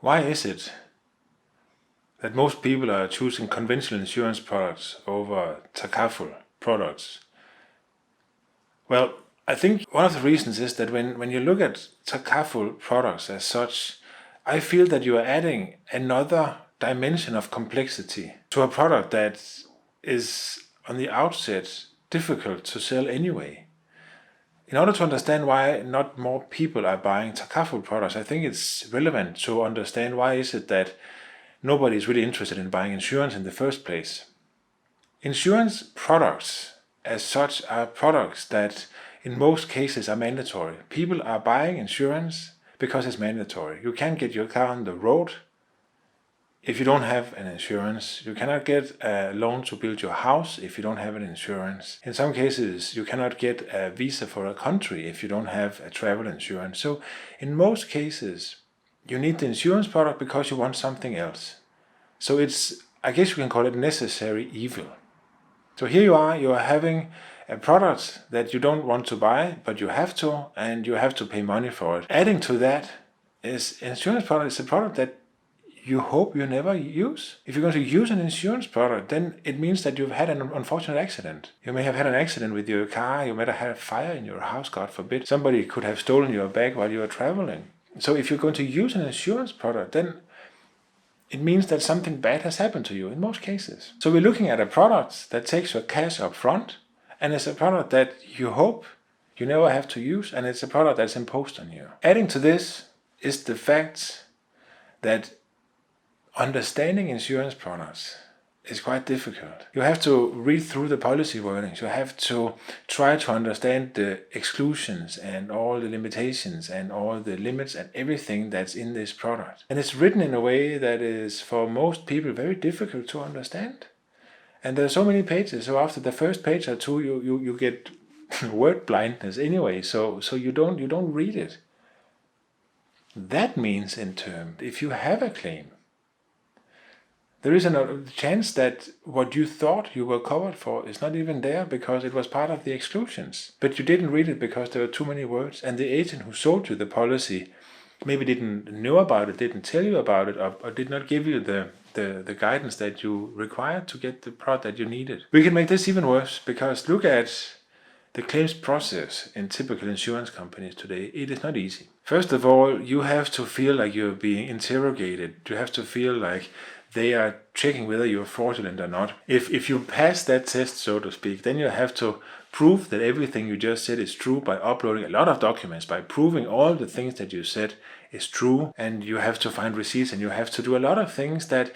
Why is it that most people are choosing conventional insurance products over Takaful products? Well, I think one of the reasons is that when you look at Takaful products as such, I feel that you are adding another dimension of complexity to a product that is on the outset difficult to sell anyway. In order to understand why not more people are buying Takaful products, I think it's relevant to understand why is it that nobody is really interested in buying insurance in the first place. Insurance products as such are products that in most cases are mandatory. People are buying insurance because it's mandatory. You can't get your car on the road if you don't have an insurance. You cannot get a loan to build your house if you don't have an insurance. In some cases, you cannot get a visa for a country if you don't have a travel insurance. So in most cases, you need the insurance product because you want something else. So it's, I guess you can call it necessary evil. So here you are having a product that you don't want to buy, but you have to, and you have to pay money for it. Adding to that is insurance product is a product that you hope you never use. If you're going to use an insurance product, then it means that you've had an unfortunate accident. You may have had an accident with your car, you might have had a fire in your house, God forbid. Somebody could have stolen your bag while you were traveling. So if you're going to use an insurance product, then it means that something bad has happened to you in most cases. So we're looking at a product that takes your cash up front, and it's a product that you hope you never have to use, and it's a product that's imposed on you. Adding to this is the fact that understanding insurance products is quite difficult. You have to read through the policy wordings. You have to try to understand the exclusions and all the limitations and all the limits and everything that's in this product. And it's written in a way that is for most people very difficult to understand. And there are so many pages, so after the first page or two you get word blindness anyway, so you don't read it. That means in turn, if you have a claim, there is a chance that what you thought you were covered for is not even there because it was part of the exclusions. But you didn't read it because there were too many words, and the agent who sold you the policy maybe didn't know about it, didn't tell you about it, or did not give you the guidance that you required to get the product that you needed. We can make this even worse because look at the claims process in typical insurance companies today. It is not easy. First of all, you have to feel like you're being interrogated. You have to feel like they are checking whether you're fraudulent or not. If you pass that test, so to speak, then you have to prove that everything you just said is true by uploading a lot of documents, by proving all the things that you said is true, and you have to find receipts, and you have to do a lot of things that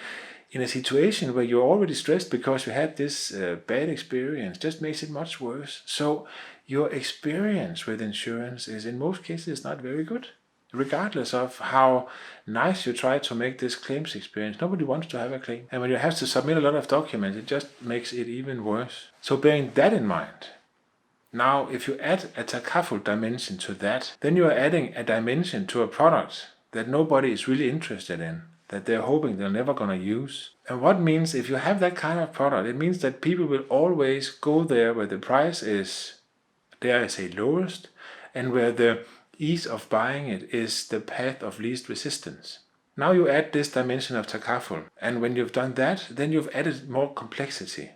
in a situation where you're already stressed because you had this bad experience just makes it much worse. So your experience with insurance is in most cases not very good. Regardless of how nice you try to make this claims experience, nobody wants to have a claim. And when you have to submit a lot of documents, it just makes it even worse. So bearing that in mind, now if you add a Takaful dimension to that, then you are adding a dimension to a product that nobody is really interested in, that they're hoping they're never going to use. And what means if you have that kind of product, it means that people will always go there where the price is, dare I say, lowest, and where the ease of buying it is the path of least resistance. Now you add this dimension of Takaful, and when you've done that, then you've added more complexity.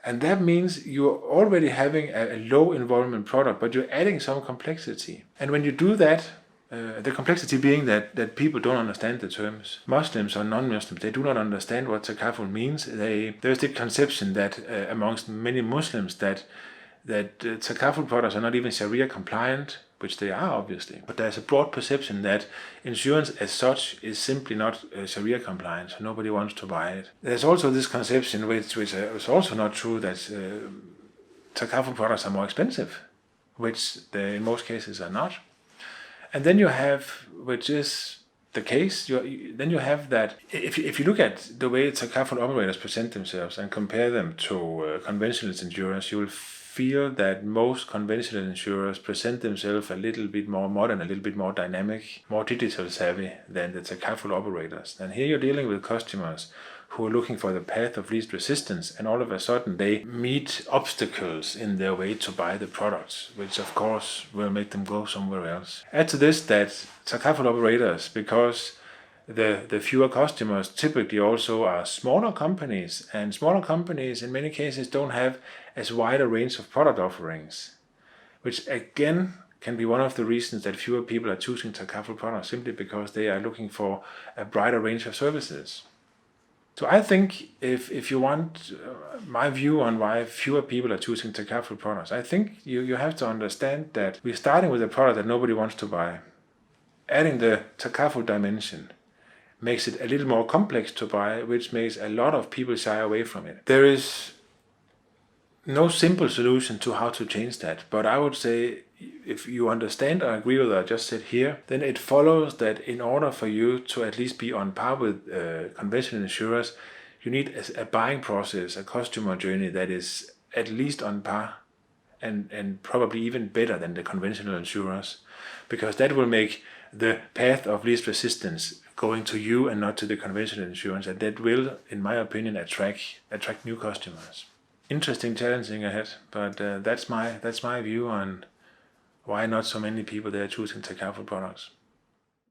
And that means you're already having a low involvement product, but you're adding some complexity. And when you do that, the complexity being that people don't understand the terms. Muslims or non-Muslims, they do not understand what Takaful means. There's the conception that amongst many Muslims that Takaful products are not even Sharia compliant, which they are obviously, but there's a broad perception that insurance as such is simply not Sharia compliant, so nobody wants to buy it. There's also this conception, which is also not true, that Takaful products are more expensive, which they in most cases are not. And then you have, which is the case, then you have that if you look at the way Takaful operators present themselves and compare them to conventional insurers, you will feel that most conventional insurers present themselves a little bit more modern, a little bit more dynamic, more digital savvy than the Takaful operators. And here you're dealing with customers who are looking for the path of least resistance, and all of a sudden they meet obstacles in their way to buy the products, which of course will make them go somewhere else. Add to this that Takaful operators, because the fewer customers typically also are smaller companies, and smaller companies in many cases don't have as wide a range of product offerings, which again can be one of the reasons that fewer people are choosing Takaful products, simply because they are looking for a brighter range of services. So I think if you want my view on why fewer people are choosing Takaful products, I think you have to understand that we're starting with a product that nobody wants to buy. Adding the Takaful dimension makes it a little more complex to buy, which makes a lot of people shy away from it. There is no simple solution to how to change that, but I would say if you understand or agree with what I just said here, then it follows that in order for you to at least be on par with conventional insurers, you need a buying process, a customer journey that is at least on par and probably even better than the conventional insurers, because that will make the path of least resistance going to you and not to the conventional insurance, and that will, in my opinion, attract new customers. Interesting challenging ahead, but that's my view on why not so many people there are choosing Takaful products.